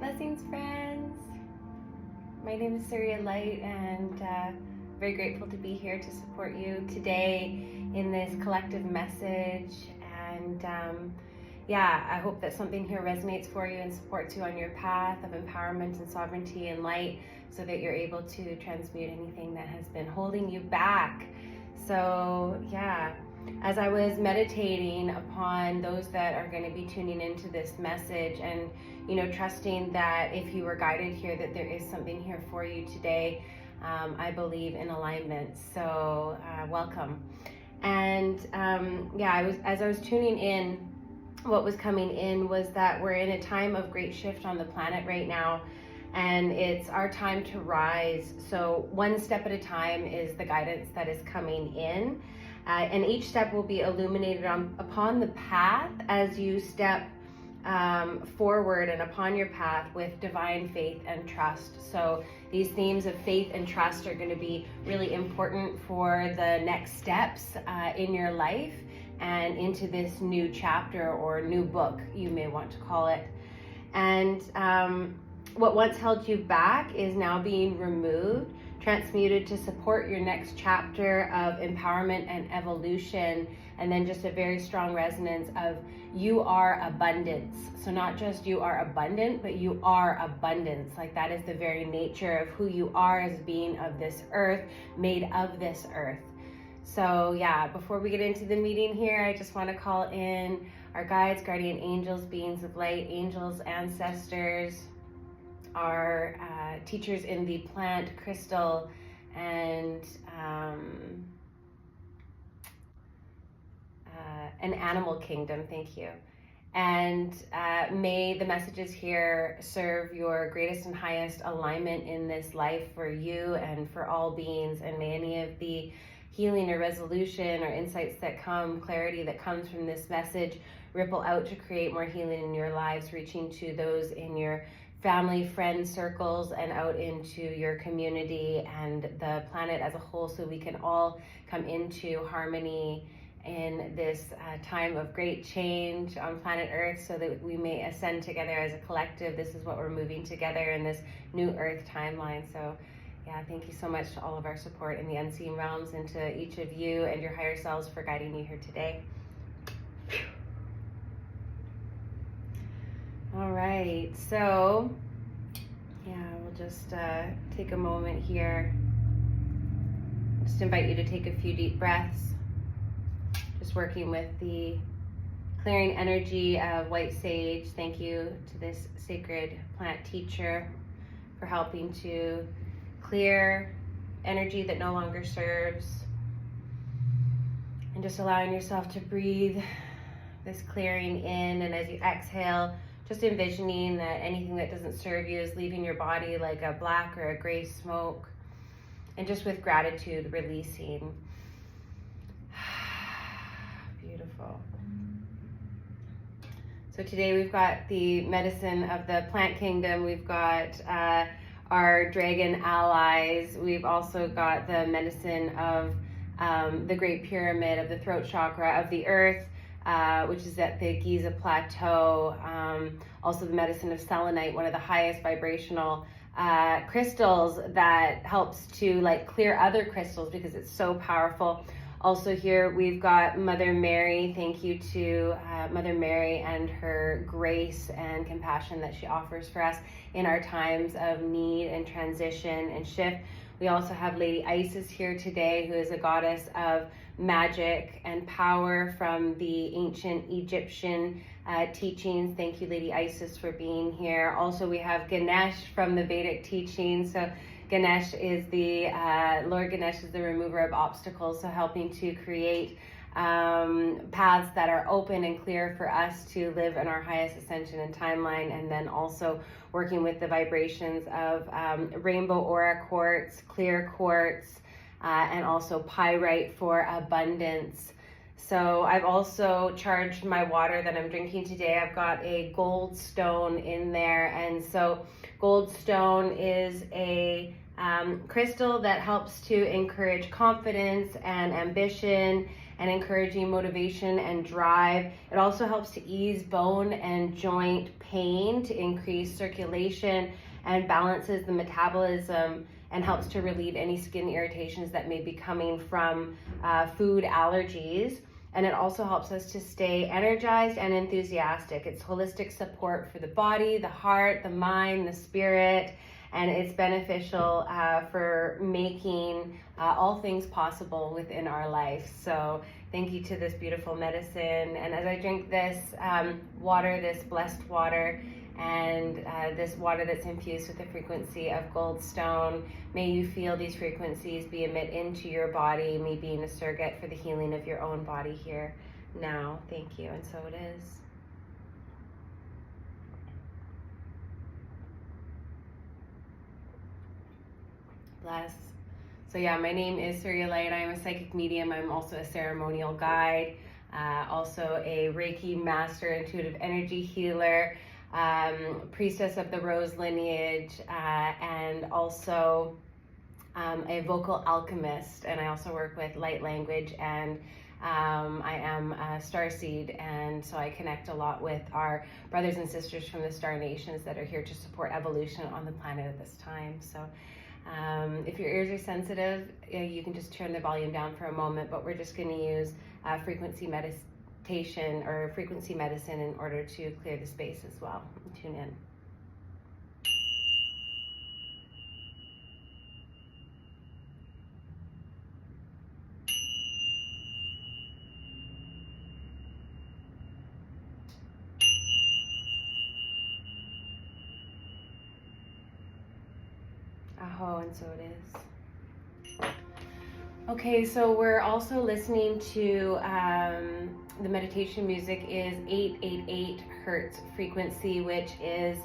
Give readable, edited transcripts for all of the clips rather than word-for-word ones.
Blessings, friends. My name is Surya Light, and very grateful to be here to support you today in this collective message. And I hope that something here resonates for you and supports you on your path of empowerment and sovereignty and light, so that you're able to transmute anything that has been holding you back. So as I was meditating upon those that are going to be tuning into this message, and trusting that if you were guided here, that there is something here for you today, I believe in alignment. So welcome. And as I was tuning in, what was coming in was that we're in a time of great shift on the planet right now, and it's our time to rise. So one step at a time is the guidance that is coming in, and each step will be illuminated upon the path as you step forward and upon your path with divine faith and trust. So these themes of faith and trust are going to be really important for the next steps in your life and into this new chapter or new book, you may want to call it. And what once held you back is now being removed, transmuted to support your next chapter of empowerment and evolution. And then just a very strong resonance of you are abundance. So not just you are abundant, but you are abundance. Like that is the very nature of who you are as being of this earth, made of this earth. So before we get into the meeting here, I just want to call in our guides, guardian angels, beings of light, angels, ancestors, our teachers in the plant, crystal, and an animal kingdom. Thank you. And may the messages here serve your greatest and highest alignment in this life for you and for all beings. And may any of the healing or resolution or insights that come, clarity that comes from this message, ripple out to create more healing in your lives, reaching to those in your family, friend circles, and out into your community and the planet as a whole, so we can all come into harmony in this time of great change on planet Earth, so that we may ascend together as a collective. This is what we're moving together in this new Earth timeline. So thank you so much to all of our support in the unseen realms, and to each of you and your higher selves for guiding you here today. All right, so we'll just take a moment here. Just invite you to take a few deep breaths. Just working with the clearing energy of white sage. Thank you to this sacred plant teacher for helping to clear energy that no longer serves. And just allowing yourself to breathe this clearing in, and as you exhale, just envisioning that anything that doesn't serve you is leaving your body like a black or a gray smoke. And just with gratitude, releasing. Beautiful. So today we've got the medicine of the plant kingdom. We've got our dragon allies. We've also got the medicine of the Great Pyramid, of the throat chakra, of the earth, which is at the Giza Plateau. Also the medicine of selenite, one of the highest vibrational crystals that helps to clear other crystals because it's so powerful. Also here we've got Mother Mary. Thank you to Mother Mary and her grace and compassion that she offers for us in our times of need and transition and shift. We also have Lady Isis here today, who is a goddess of magic and power from the ancient Egyptian teachings. Thank you, Lady Isis, for being here. Also, we have Ganesh from the Vedic teachings. So Ganesh is Lord Ganesh is the remover of obstacles, so helping to create paths that are open and clear for us to live in our highest ascension and timeline. And then also working with the vibrations of rainbow aura quartz, clear quartz, and also pyrite for abundance. So I've also charged my water that I'm drinking today. I've got a gold stone in there. And so gold stone is a crystal that helps to encourage confidence and ambition and encouraging motivation and drive. It also helps to ease bone and joint pain, to increase circulation, and balances the metabolism, and helps to relieve any skin irritations that may be coming from food allergies. And it also helps us to stay energized and enthusiastic. It's holistic support for the body, the heart, the mind, the spirit, and it's beneficial for making all things possible within our life. So thank you to this beautiful medicine. And as I drink this water, this blessed water, and this water that's infused with the frequency of goldstone, may you feel these frequencies be emit into your body, me being a surrogate for the healing of your own body here now. Thank you, and so it is. Bless. So yeah, my name is Surya Light. I am a psychic medium. I'm also a ceremonial guide, also a Reiki master, intuitive energy healer, priestess of the rose lineage, and also a vocal alchemist. And I also work with light language, and I am a starseed, and so I connect a lot with our brothers and sisters from the star nations that are here to support evolution on the planet at this time. So if your ears are sensitive, you can just turn the volume down for a moment, but we're just going to use frequency meditation or frequency medicine in order to clear the space as well. Tune in. Aho, and so it is. Okay, so we're also listening to the meditation music is 888 hertz frequency, which is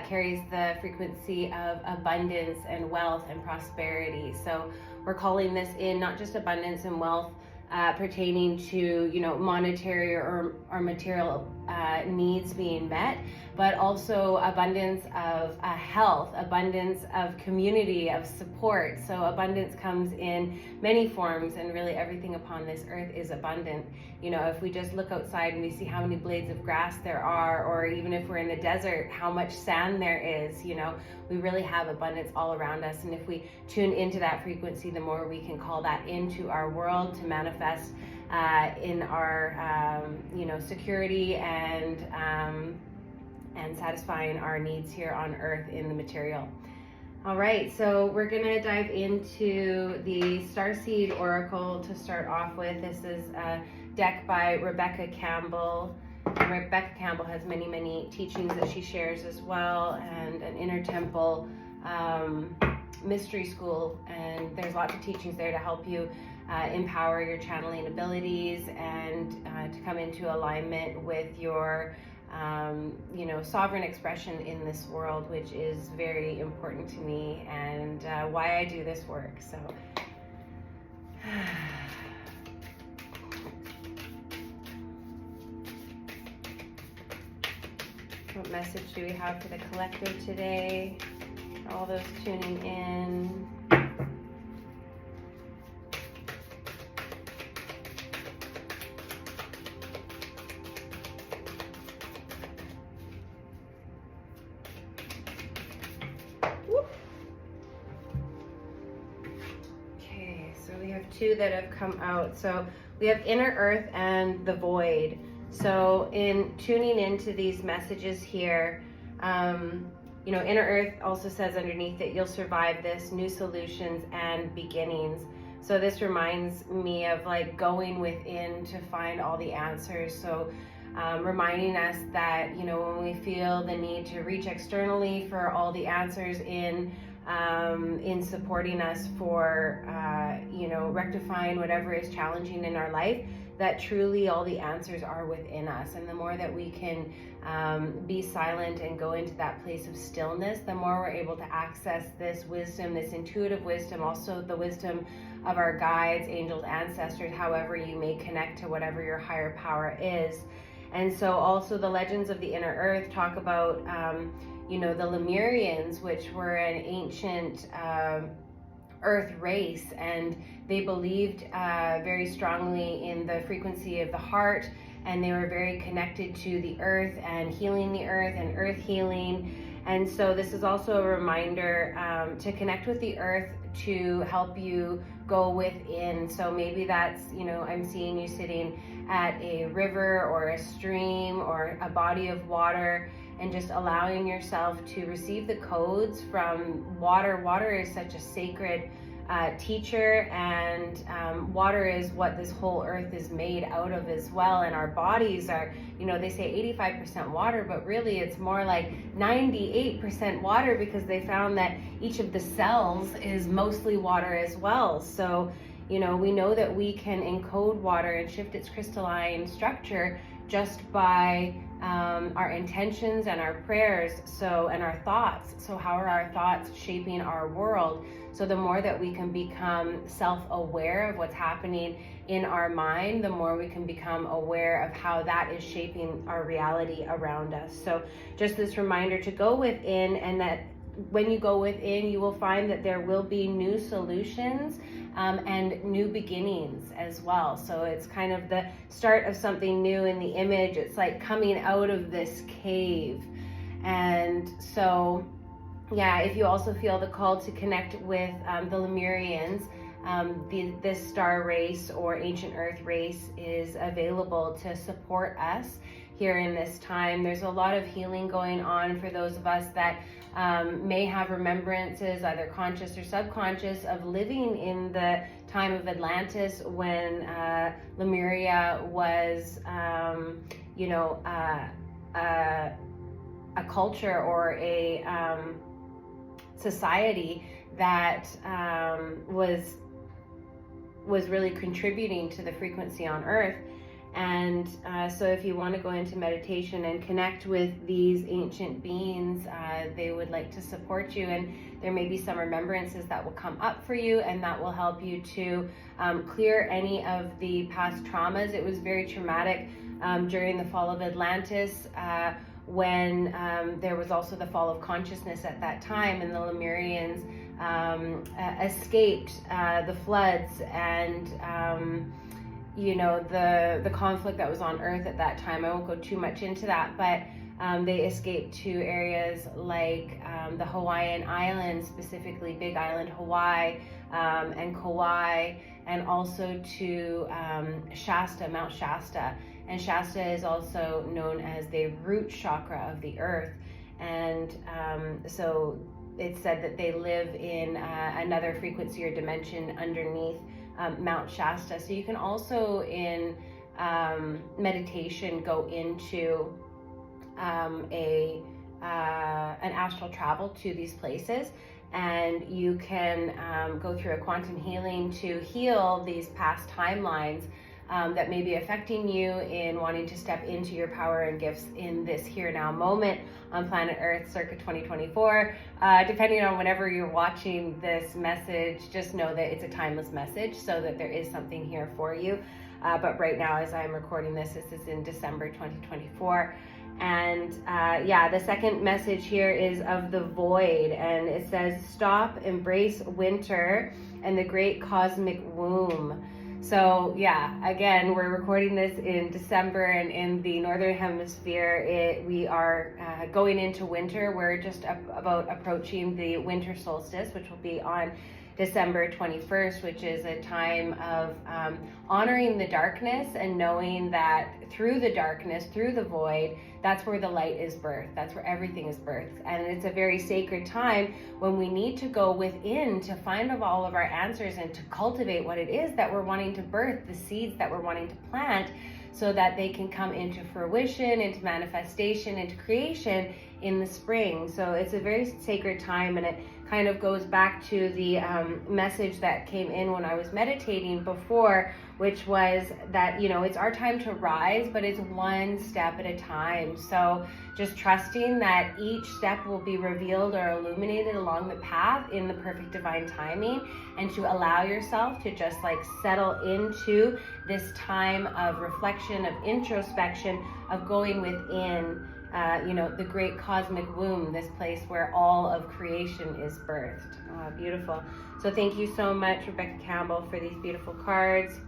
carries the frequency of abundance and wealth and prosperity. So we're calling this in not just abundance and wealth pertaining to, you know, monetary or material needs being met, but also abundance of health, abundance of community, of support. So abundance comes in many forms, and really everything upon this earth is abundant. You know, if we just look outside and we see how many blades of grass there are, or even if we're in the desert, how much sand there is, you know, we really have abundance all around us. And if we tune into that frequency, the more we can call that into our world to manifest in our, you know, security and satisfying our needs here on earth in the material. All right, so we're gonna dive into the Starseed Oracle to start off with. This is a deck by Rebecca Campbell. And Rebecca Campbell has many, many teachings that she shares as well, and an inner temple mystery school. And there's lots of teachings there to help you empower your channeling abilities and to come into alignment with your you know, sovereign expression in this world, which is very important to me and why I do this work. So what message do we have for the collective today? All those tuning in. Two that have come out. So we have inner earth and the void. So in tuning into these messages here, you know, inner earth also says underneath that you'll survive this, new solutions and beginnings. So this reminds me of like going within to find all the answers. So reminding us that, you know, when we feel the need to reach externally for all the answers in supporting us for, you know, rectifying whatever is challenging in our life, that truly all the answers are within us. And the more that we can be silent and go into that place of stillness, the more we're able to access this wisdom, this intuitive wisdom, also the wisdom of our guides, angels, ancestors, however you may connect to whatever your higher power is. And so also the legends of the inner earth talk about you know, the Lemurians, which were an ancient earth race, and they believed very strongly in the frequency of the heart, and they were very connected to the earth and healing the earth and earth healing. And so this is also a reminder to connect with the earth to help you go within. So maybe that's, I'm seeing you sitting at a river or a stream or a body of water, and just allowing yourself to receive the codes from water. Water is such a sacred teacher, and water is what this whole earth is made out of as well. And our bodies are, they say 85% water, but really it's more like 98% water, because they found that each of the cells is mostly water as well. So, we know that we can encode water and shift its crystalline structure just by our intentions and our prayers, and our thoughts. So how are our thoughts shaping our world? So the more that we can become self-aware of what's happening in our mind, the more we can become aware of how that is shaping our reality around us. So just this reminder to go within, and that when you go within, you will find that there will be new solutions and new beginnings as well. So it's kind of the start of something new in the image. It's like coming out of this cave. And so, yeah, if you also feel the call to connect with the Lemurians, this star race or ancient earth race is available to support us here in this time. There's a lot of healing going on for those of us that may have remembrances, either conscious or subconscious, of living in the time of Atlantis, when Lemuria was, a culture or a society that was really contributing to the frequency on Earth. And so if you want to go into meditation and connect with these ancient beings, they would like to support you, and there may be some remembrances that will come up for you, and that will help you to clear any of the past traumas. It was very traumatic during the fall of Atlantis, when there was also the fall of consciousness at that time, and the Lemurians escaped the floods and the conflict that was on Earth at that time. I won't go too much into that, but they escaped to areas like the Hawaiian Islands, specifically Big Island, Hawaii, and Kauai, and also to Shasta, Mount Shasta. And Shasta is also known as the root chakra of the earth. And so it's said that they live in another frequency or dimension underneath Mount Shasta. So you can also in meditation go into an astral travel to these places, and you can go through a quantum healing to heal these past timelines that may be affecting you in wanting to step into your power and gifts in this here now moment on planet Earth circa 2024. Depending on whenever you're watching this message, just know that it's a timeless message, so that there is something here for you. But right now, as I'm recording this is in December 2024. And the second message here is of the void, and it says, stop, embrace winter and the great cosmic womb. So again, we're recording this in December, and in the Northern Hemisphere, we are going into winter. We're just about approaching the winter solstice, which will be on December 21st, which is a time of honoring the darkness and knowing that through the darkness, through the void, that's where the light is birthed. That's where everything is birthed. And it's a very sacred time when we need to go within to find all of our answers and to cultivate what it is that we're wanting to birth, the seeds that we're wanting to plant, so that they can come into fruition, into manifestation, into creation in the spring. So it's a very sacred time, and it kind of goes back to the message that came in when I was meditating before, which was that, it's our time to rise, but it's one step at a time. So just trusting that each step will be revealed or illuminated along the path in the perfect divine timing, and to allow yourself to just settle into this time of reflection, of introspection, of going within. the great cosmic womb, this place where all of creation is birthed. Beautiful. So thank you so much, Rebecca Campbell, for these beautiful cards.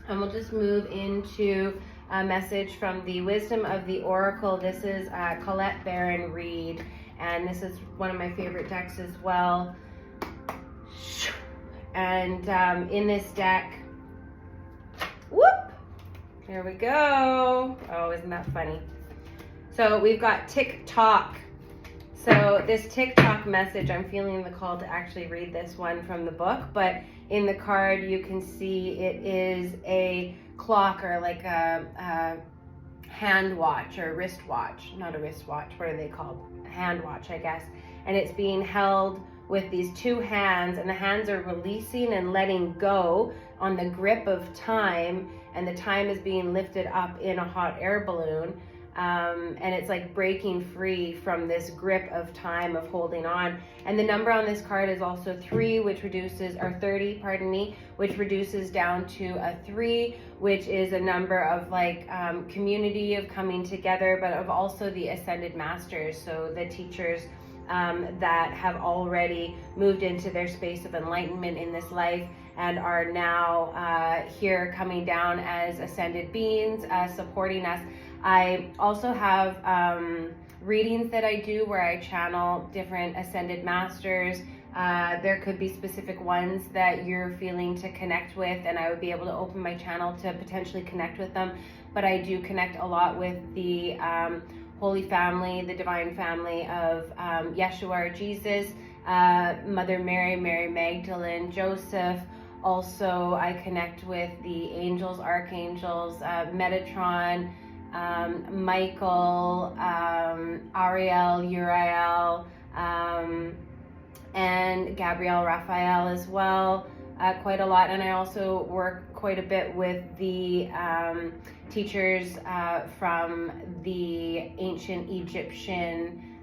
And we'll just move into a message from the Wisdom of the Oracle. This is Colette Baron Reed, and this is one of my favorite decks as well. And in this deck, whoop, there we go. Oh, isn't that funny? So we've got tick-tock. So this tick-tock message, I'm feeling the call to actually read this one from the book, but in the card you can see it is a clock, or like a hand watch or wristwatch. Not a wristwatch, what are they called? A hand watch, I guess. And it's being held with these two hands, and the hands are releasing and letting go on the grip of time, and the time is being lifted up in a hot air balloon. And it's like breaking free from this grip of time of holding on. And the number on this card is also 3, which reduces, or 30, pardon me, which reduces down to a 3, which is a number of like community, of coming together, but of also the ascended masters. So the teachers that have already moved into their space of enlightenment in this life and are now here coming down as ascended beings, supporting us. I also have readings that I do where I channel different ascended masters. There could be specific ones that you're feeling to connect with, and I would be able to open my channel to potentially connect with them. But I do connect a lot with the Holy Family, the Divine Family of Yeshua, or Jesus, Mother Mary, Mary Magdalene, Joseph. Also, I connect with the angels, archangels, Metatron, Michael, Ariel, Uriel, and Gabriel, Raphael as well, quite a lot. And I also work quite a bit with the teachers from the ancient Egyptian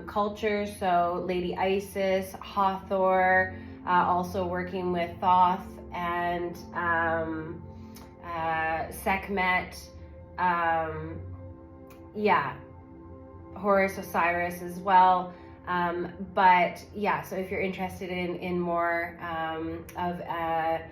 culture. So Lady Isis, Hathor, also working with Thoth and Sekhmet, Horus, Osiris as well. But yeah, so if you're interested in more of a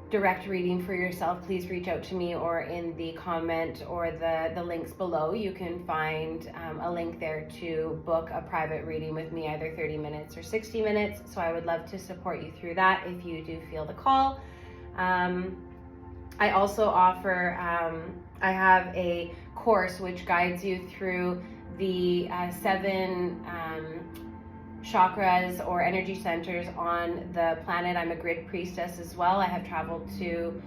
direct reading for yourself, please reach out to me, or in the comment or the links below, you can find a link there to book a private reading with me, either 30 minutes or 60 minutes. So I would love to support you through that if you do feel the call. I also offer, I have a course which guides you through the 7 chakras or energy centers on the planet. I'm a grid priestess as well. I have traveled to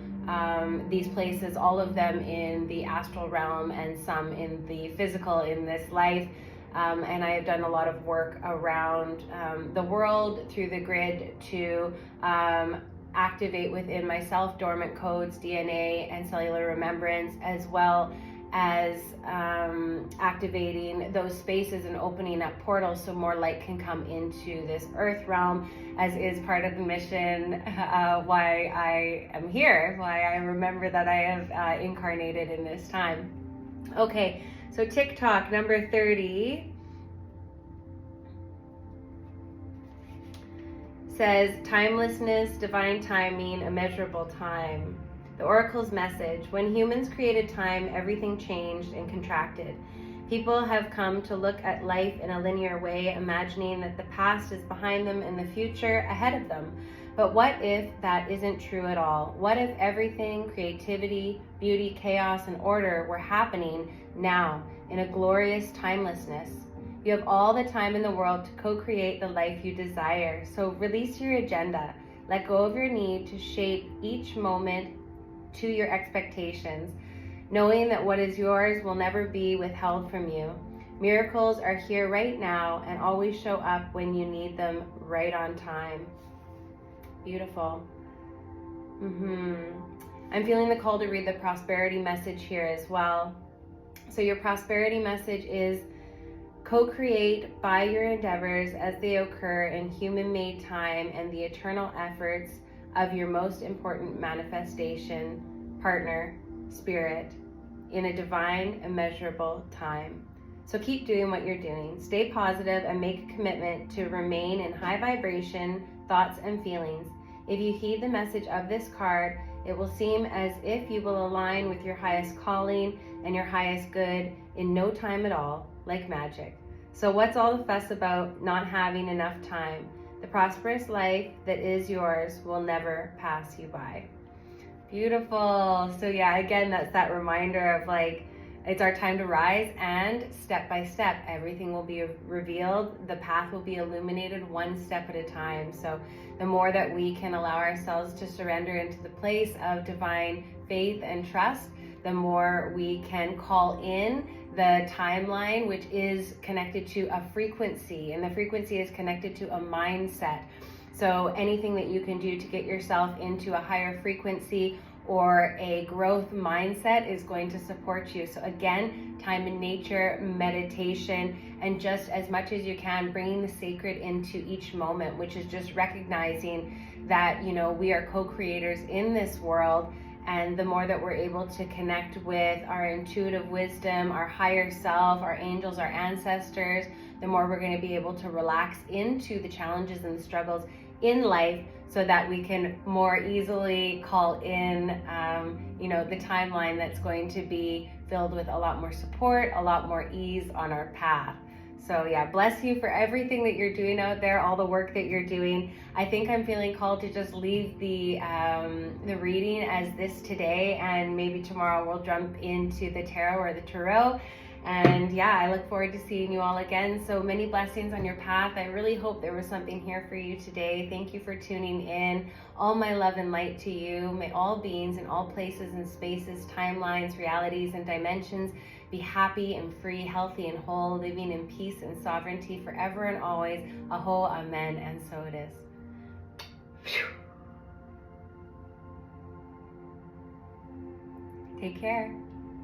these places, all of them in the astral realm and some in the physical in this life. And I have done a lot of work around the world through the grid to activate within myself dormant codes, DNA, and cellular remembrance, as well as activating those spaces and opening up portals so more light can come into this earth realm, as is part of the mission, why I am here, why I remember that I have incarnated in this time. Okay, so TikTok number 30 says, timelessness, divine timing, immeasurable time. The Oracle's message: when humans created time, everything changed and contracted. People have come to look at life in a linear way, imagining that the past is behind them and the future ahead of them. But what if that isn't true at all? What if everything, creativity, beauty, chaos, and order were happening now in a glorious timelessness? You have all the time in the world to co-create the life you desire. So release your agenda. Let go of your need to shape each moment to your expectations, knowing that what is yours will never be withheld from you. Miracles are here right now and always show up when you need them, right on time. Beautiful. I'm feeling the call to read the prosperity message here as well. So your prosperity message is: co-create by your endeavors as they occur in human-made time and the eternal efforts of your most important manifestation, partner, spirit, in a divine, immeasurable time. So keep doing what you're doing. Stay positive and make a commitment to remain in high vibration thoughts and feelings. If you heed the message of this card, it will seem as if you will align with your highest calling and your highest good in no time at all, like magic. So what's all the fuss about not having enough time? The prosperous life that is yours will never pass you by. Beautiful. So yeah, again, that's that reminder of like, it's our time to rise, and step by step, everything will be revealed. The path will be illuminated one step at a time. So the more that we can allow ourselves to surrender into the place of divine faith and trust, the more we can call in the timeline, which is connected to a frequency, and the frequency is connected to a mindset. So anything that you can do to get yourself into a higher frequency or a growth mindset is going to support you. So again, time in nature, meditation, and just as much as you can, bringing the sacred into each moment, which is just recognizing that, you know, we are co-creators in this world. And the more that we're able to connect with our intuitive wisdom, our higher self, our angels, our ancestors, the more we're going to be able to relax into the challenges and the struggles in life, so that we can more easily call in, the timeline that's going to be filled with a lot more support, a lot more ease on our path. So yeah, bless you for everything that you're doing out there, all the work that you're doing. I think I'm feeling called to just leave the reading as this today, and maybe tomorrow we'll jump into the tarot or the tarot. And yeah, I look forward to seeing you all again. So many blessings on your path. I really hope there was something here for you today. Thank you for tuning in. All my love and light to you. May all beings in all places and spaces, timelines, realities, and dimensions be happy and free, healthy and whole, living in peace and sovereignty forever and always. Aho, amen, and so it is. Take care.